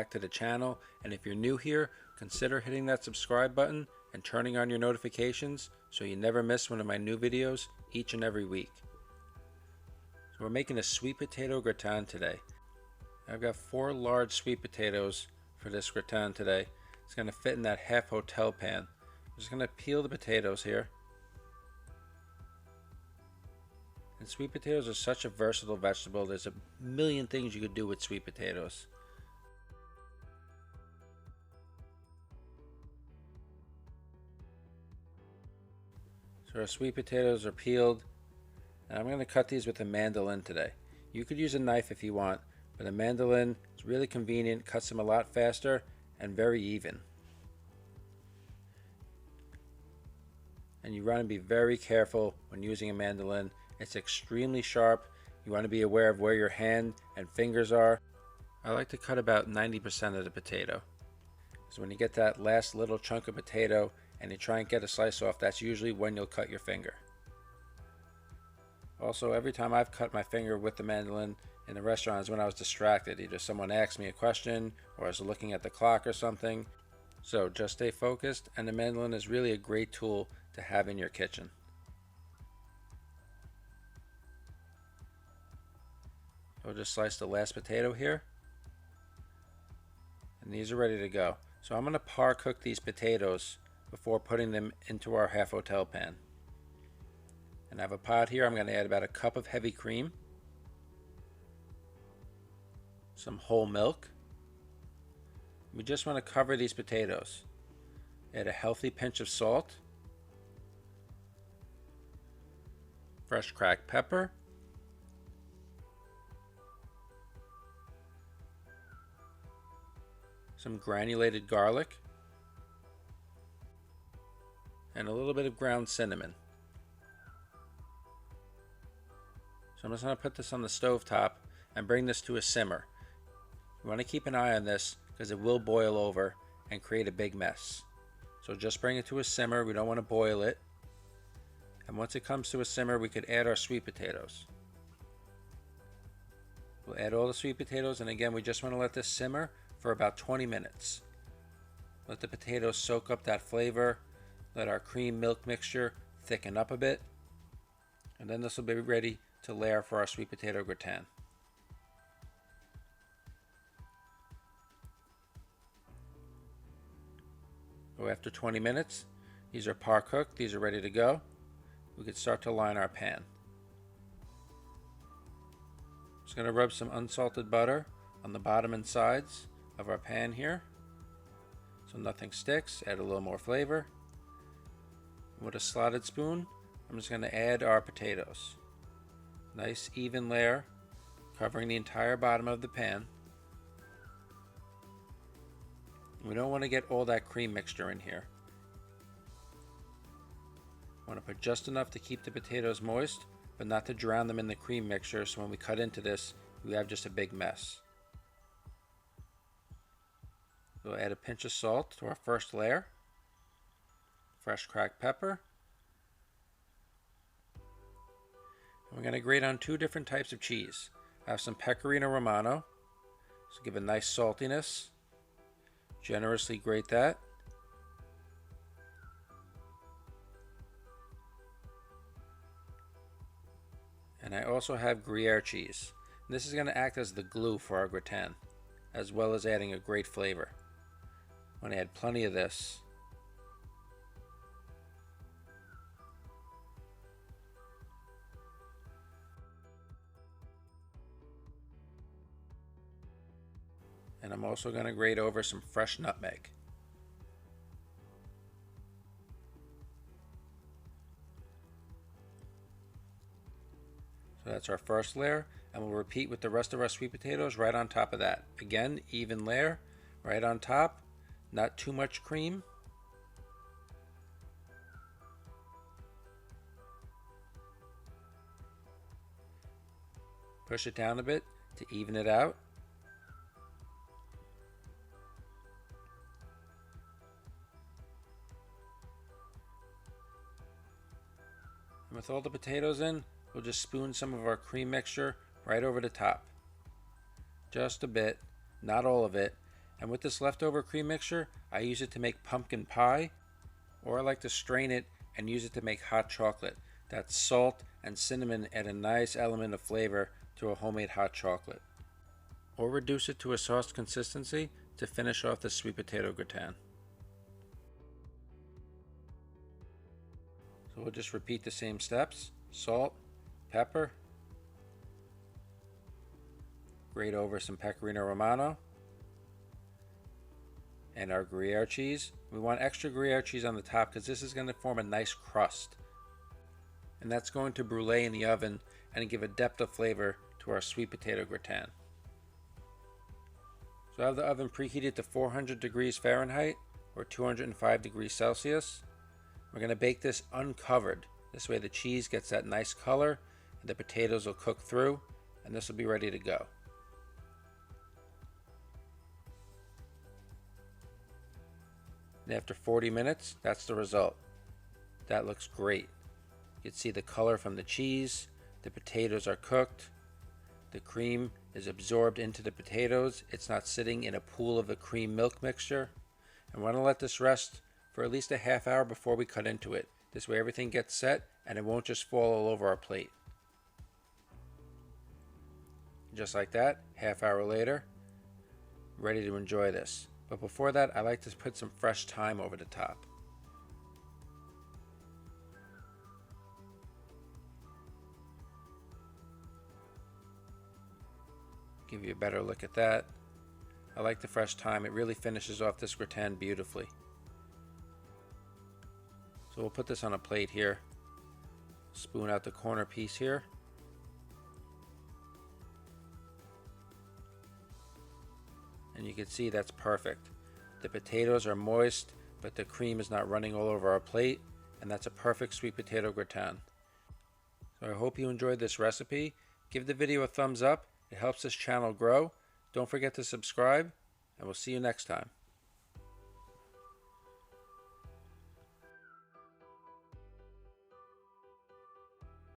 back to the channel, and if you're new here, consider hitting that subscribe button and turning on your notifications so you never miss one of my new videos each and every week. So we're making a sweet potato gratin today. I've got 4 large sweet potatoes for this gratin today. It's going to fit in that half hotel pan. I'm just going to peel the potatoes here. And sweet potatoes are such a versatile vegetable. There's a million things you could do with sweet potatoes. So our sweet potatoes are peeled, and I'm going to cut these with a mandolin today. You could use a knife if you want, but a mandolin is really convenient, cuts them a lot faster and very even. And you want to be very careful when using a mandolin. It's extremely sharp. You want to be aware of where your hand and fingers are. I like to cut about 90% of the potato. So when you get that last little chunk of potato and you try and get a slice off, that's usually when you'll cut your finger. Also, every time I've cut my finger with the mandolin in the restaurant is when I was distracted. Either someone asked me a question or I was looking at the clock or something. So just stay focused, and the mandolin is really a great tool to have in your kitchen. I'll just slice the last potato here, and these are ready to go. So I'm going to par cook these potatoes before putting them into our half hotel pan. And I have a pot here. I'm going to add about a cup of heavy cream, some whole milk. We just want to cover these potatoes. Add a healthy pinch of salt, fresh cracked pepper, some granulated garlic, and a little bit of ground cinnamon. So I'm just going to put this on the stove top and bring this to a simmer. You want to keep an eye on this because it will boil over and create a big mess. So just bring it to a simmer. We don't want to boil it. And once it comes to a simmer, we could add our sweet potatoes. We'll add all the sweet potatoes, and again, we just want to let this simmer for about 20 minutes. Let the potatoes soak up that flavor. Let our cream milk mixture thicken up a bit. And then this will be ready to layer for our sweet potato gratin. So after 20 minutes, these are par cooked, these are ready to go. We could start to line our pan. Just going to rub some unsalted butter on the bottom and sides of our pan here so nothing sticks. Add a little more flavor. With a slotted spoon, I'm just going to add our potatoes. Nice even layer covering the entire bottom of the pan. We don't want to get all that cream mixture in here. I want to put just enough to keep the potatoes moist, but not to drown them in the cream mixture, so when we cut into this, we have just a big mess. We'll add a pinch of salt to our first layer, fresh cracked pepper. And we're going to grate on 2 different types of cheese. I have some Pecorino Romano, so give a nice saltiness. Generously grate that. And I also have Gruyere cheese. And this is going to act as the glue for our gratin, as well as adding a great flavor. I'm going to add plenty of this. And I'm also going to grate over some fresh nutmeg. So that's our first layer, and we'll repeat with the rest of our sweet potatoes right on top of that. Again, even layer right on top, not too much cream. Push it down a bit to even it out. And with all the potatoes in, we'll just spoon some of our cream mixture right over the top. Just a bit, not all of it. And with this leftover cream mixture, I use it to make pumpkin pie, or I like to strain it and use it to make hot chocolate. That salt and cinnamon add a nice element of flavor to a homemade hot chocolate. Or reduce it to a sauce consistency to finish off the sweet potato gratin. So we'll just repeat the same steps. Salt, pepper, grate over some pecorino romano, and our Gruyere cheese. We want extra Gruyere cheese on the top because this is going to form a nice crust. And that's going to brulee in the oven and give a depth of flavor to our sweet potato gratin. So I have the oven preheated to 400 degrees Fahrenheit or 205 degrees Celsius. We're going to bake this uncovered. This way the cheese gets that nice color and the potatoes will cook through, and this will be ready to go. And after 40 minutes, that's the result. That looks great. You can see the color from the cheese, the potatoes are cooked, the cream is absorbed into the potatoes, it's not sitting in a pool of the cream milk mixture. And we're going to let this rest for at least a half hour before we cut into it. This way everything gets set and it won't just fall all over our plate. Just like that, half hour later, ready to enjoy this. But before that, I like to put some fresh thyme over the top. Give you a better look at that. I like the fresh thyme. It really finishes off this gratin beautifully. So we'll put this on a plate here. Spoon out the corner piece here. And you can see that's perfect. The potatoes are moist, but the cream is not running all over our plate, and that's a perfect sweet potato gratin. So I hope you enjoyed this recipe. Give the video a thumbs up. It helps this channel grow. Don't forget to subscribe, and we'll see you next time.